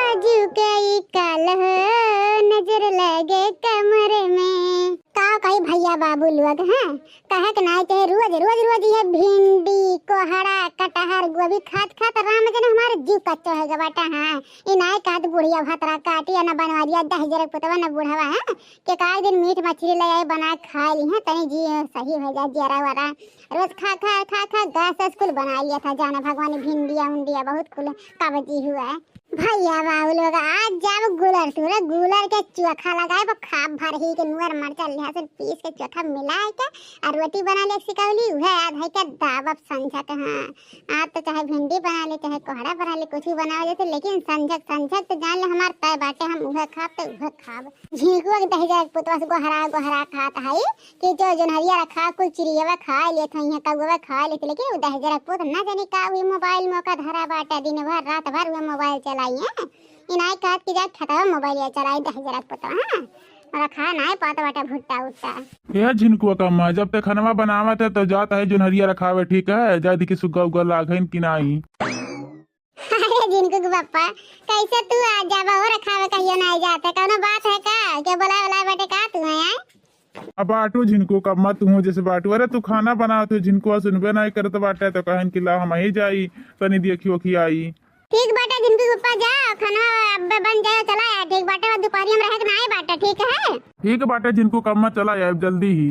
बाजू कई काल हो, नजर लगे कमरे में। का कई भैया बाबू लोग हैं कहे के ना चाहे रोज रोज रोज ये भिंडी कोहड़ा कटहर गोभी खात खात राम जन हमारे जीव कच्चो है गबाटा। हाँ ये ना कहत बुढ़िया भातरा काटी न बनवा दिया 10 पुतवा न बुढ़वा है के का दिन मीट मछली ले आए बना खा ली है तनी जी सही हो जाए जरा वरा। रोज खा खा खा खा गैस कुल बना लिया था जाना भगवान भिंडिया उंडिया बहुत कुल काबजी हुआ है। भैया बाबू लोग आज जब गुलर तुरे गुलर के चोखा लगाए वो खाप भर ही के नुअर मरचा लहसुन पीस के चोखा मिलाए के और रोटी बना ले सिकौली उहे आधा के दावब संझक। हाँ आज तो चाहे भिंडी बना ले चाहे कोहड़ा बना ले कुछ भी बनाओ जैसे, लेकिन संझक संझक तो जान ले हमार तय बाटे हम उहे खाब तो उहे खाब। झींकुआ के दही जाए पुतवा से गोहरा गोहरा खात है कि जो जनहरिया रखा कुल चिड़िया खा ले था यहाँ कौवा खा ले, लेकिन दही जरा पुत ना जाने का हुई मोबाइल मौका धरा बाटा दिन भर रात भर हुए मोबाइल चला इनाई काट के जा खता मोबाइल या चलाई 10 पता। हां और खा ना पाता बाटा भुट्टा उट्टा ये झिनकुआ कम्मा जब तक खाना बनावत है तो जाता है जुनहरिया रखावे ठीक है जा देखी सुग्गा उग्गा लागन कि नहीं। अरे जिनको के पापा कैसे तू आ जाबा हो रखावे कहियो नहीं जाते कोनो बात है का के बोला बेटे का तू है अब बाटू झिनको कम्मा तू जैसे बाटू अरे तू खाना बनाओ तो झिनकुआ सुनबे नहीं करत बाटे तो कहन कि ला हम ही जाई तनी देखियो कि आई। ठीक बाटा जिनको ऊपर जा खाना बन जाए चला यार ठीक बाटा दोपहर में रहे के नहीं बाटा ठीक है। ठीक बाटे जिनको कम्मा चला यार जल्दी ही।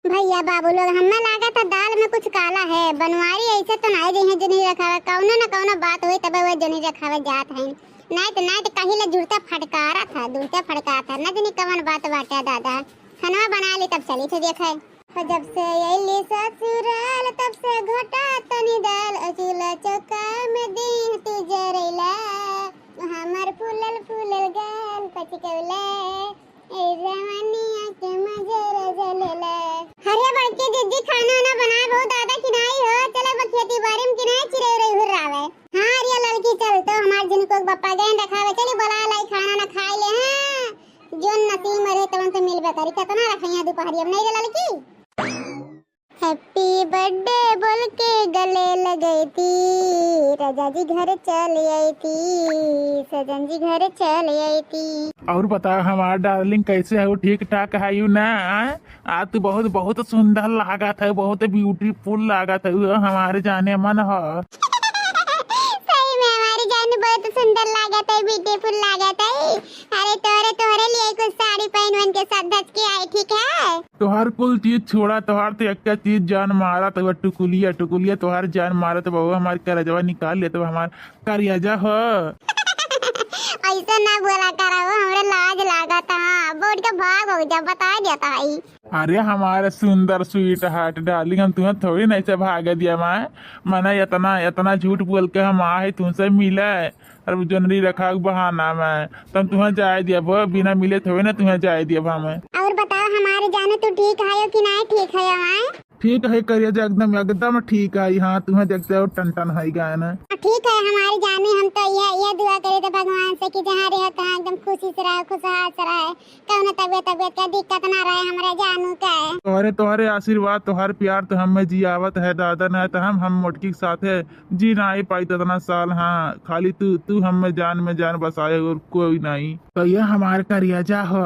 भैया बाबू लोग हमें लगा था दाल में कुछ काला है बनवारी ऐसे तो नहीं जही जो नहीं रखावे कौनो न कौनो बात हुई तब वो जो नहीं रखावे जात है नहीं तो कहीं ले जुड़ता फटकारा था दूरता फटका था न जानी कौन बात बाटा दादा खाना बना ली तब चली थे देखे जब से अली ससुराल तब से घोटा तनी दाल चूल्हा चौका में दिन तू जरेला हमर फूलल फूलल गाल पचकौला ए जवानिया के मजर जलेला। हरे बड़के दीदी खाना ना बना बहुत दादा किनाई हो चले बा खेती बाड़ी में किनाई चिरे रे हुरावे। हां रिया लड़की चल तो हमार जिनको बप्पा गए रखावे चली बोला लाई खाना ना खाई ले। हां जोन नसीब में रहे तवन से मिलबे करी कितना रखैया दोपहरिया में नहीं लड़की हैप्पी बर्थडे बोल के गले लगाई थी राजा जी घर चली आई थी सजन जी घर चली आई थी। और बता हमारा डार्लिंग कैसे है वो ठीक ठाक है यू ना आज तो बहुत बहुत सुंदर लागत है बहुत ब्यूटीफुल लागत है हमारे जाने मन है। सही में हमारी जान बहुत सुंदर लागत है ब्यूटीफुल लागत है। अरे तोरे लिए कुछ साड़ी पहन के साथ धस के आई ठीक है। तोहार कुल चीज छोड़ा तोहार तो एक चीज जान मारा तो टुकुलिया टुकुलिया तोहार जान मारा तो बहु हमारे करजवा निकाल ले तो हमार करियाजा हो। ऐसा ना बोला करा वो हमरे लाज लागा था बोर्ड के भाग हो जा बता देता है। अरे हमारे सुंदर स्वीट हार्ट डार्लिंग हम तुम्हें थोड़ी नहीं से भाग दिया मैं इतना इतना झूठ बोल के हम आए तुमसे मिले और जनरी रखा बहाना में तब तुम्हें जाए दिया वो बिना मिले थोड़ी ना तुम्हें जाए दिया हमें। और बताओ हमारे जाने तू ठीक है कि नहीं ठीक है हमारे ठीक है करिए एकदम एकदम ठीक है। हाँ तुम्हें देखते हो टन टन है गाय ना ठीक है हमारी जाने हम तो यह दुआ करे तो भगवान से कि जहाँ रहे तहाँ एकदम खुशी से रहे खुशहाल से रहे कौन तबियत का दिक्कत ना रहे हमारे जानू का तोहरे आशीर्वाद तोहर प्यार तो हमें जियावत है दादा न तो हम मोटकी के साथ है जी नहीं पाई तो इतना साल। हाँ खाली तू हमें जान बसाए और कोई नहीं तो ये हमारे करियाजा हो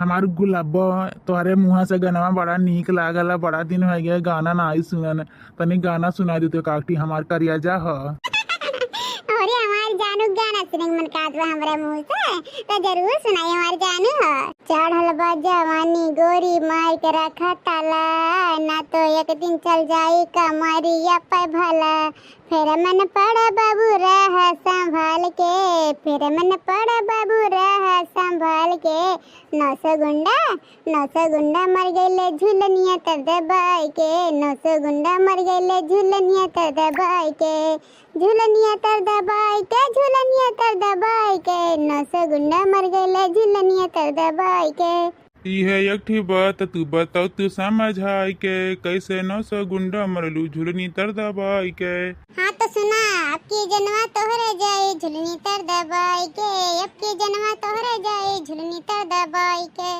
हमारे गुलाबो तोहरे मुँह से गनवा बड़ा नीक लागल बड़ा दिन हो गया गाना ना आई सुनन तनी गाना सुना देते काटी हमार करियाजा हो। अरे हमारे जानू गाना सुनेंगे मन काटवा हमारे मुंह से तो जरूर सुनाई हमारे जानू हो। चढ़ल बा जवानी गोरी मार के रखा ताला ना तो एक दिन चल जाई कमरिया पे भला फिर मन पड़ा बाबू रह संभाल के फिर मन पड़ा बाबू रह संभाल के। 900 गुंडा मर गए झुलनिया तर दबाई के 900 गुंडा मर गए झुलनिया तर दबाई के झुलनिया तर दबाई के झुलनिया तर दबाई के 900 गुंडा मर गए झुलनिया तर दबाई के। है एक ठी बात तू बताओ तू समझाई के कैसे 900 गुंडा मरलू झुलनी तर दबाई के। हाँ तो सुना आपकी जनवा तोहरे जाए झुलनी तर दबाई के आपकी जनवा तोहरे जाए झुलनी तर दबाई के।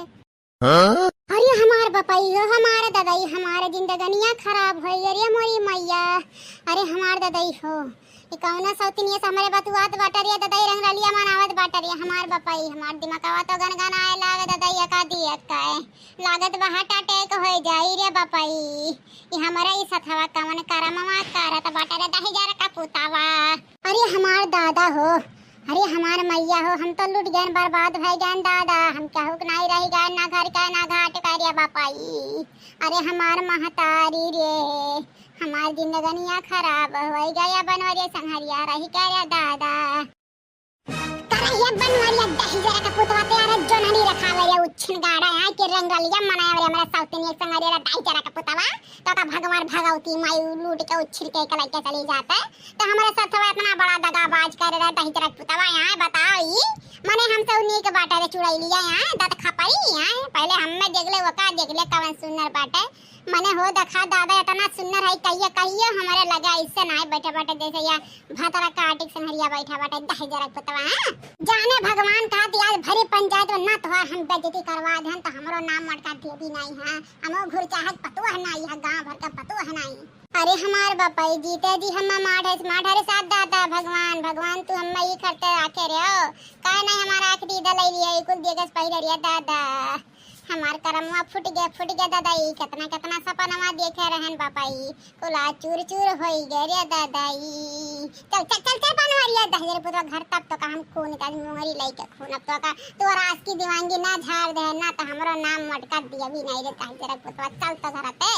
अरे हमारे बपाई हमारे दादाई हमारे जिंदगनिया खराब हो गई मोरी मैया। अरे हमारे दादाई हो ई कौना सौतिनिया से हमरे बतुआत बाटरिया ददाई रंगरलिया मनावत बाटरिया हमार बापाई हमार दिमागवा तो गनगनाए लागे ददाई का दियत काए लागत बा हार्ट अटैक हो जाई रे बापाई ई हमरा ई सथवा कवन करमवा करत बाटरे दही जार का पुतावा अरे हमार दादा हो अरे हमार मैया हो हम तो लूट गए बर्बाद भई गए दादा हम क्या हो नहीं रही गए ना घर का ना घाट का रे बापाई अरे हमार महतारी रे हमार जिंदगनिया खराब हो गया बनवरिया संहरिया रही क्या दादा करैया बनवरिया दही जरा का पुतवा तेरा जो नहीं रखावे रे उछन गाड़ा है के रंगलिया मनावे रे हमरा साउथनिया संहरिया दही जरा का पुतवा तो का भगवान भगवती माई लूट के उछल के कलाई के चली जाता तो हमारे साथ इतना बड़ा दगाबाज कर रहा दही जरा का पुतवा यहाँ बताओ ई मने हम तो उन्हीं के बाटा रे चुड़ाई लिया यहाँ दत खपाई यहाँ पहले हमें देखले वका देखले कवन सुंदर बाटे मने हो देखा दादा इतना सुंदर है कहिए हमारे लगा इससे ना बैठे बैठे जैसे या भातरा काटिक संहरिया बैठा बैठे दही जरा पुतवा जाने भगवान का दिया भरी पंचायत में ना तो हम बेइज्जती करवा देन तो हमरो नाम मटका दे भी नहीं है हमो घुर चाहत पतो है नहीं है गांव भर का पतो है नहीं अरे हमार बापाई जीते जी हम माठे साथ दादा भगवान तू हम ये करते आके रे हो काहे नहीं हमारा आखरी दलाई लिया कुल देगस पहिले रे दादा हमार करमवा फुट गया दादाई कितना सपनवा देखे रहन बापाई कुला चूर होई गए रे दादाई चल बनवरिया दहजर पुत्र घर तक तो का हम खून का मोहरी लई के खून अब तो का तोरा आज की दीवानगी ना झाड़ दे ना तो हमरो नाम मटका दिया भी नहीं रे दहजर पुत्र चल तो घरते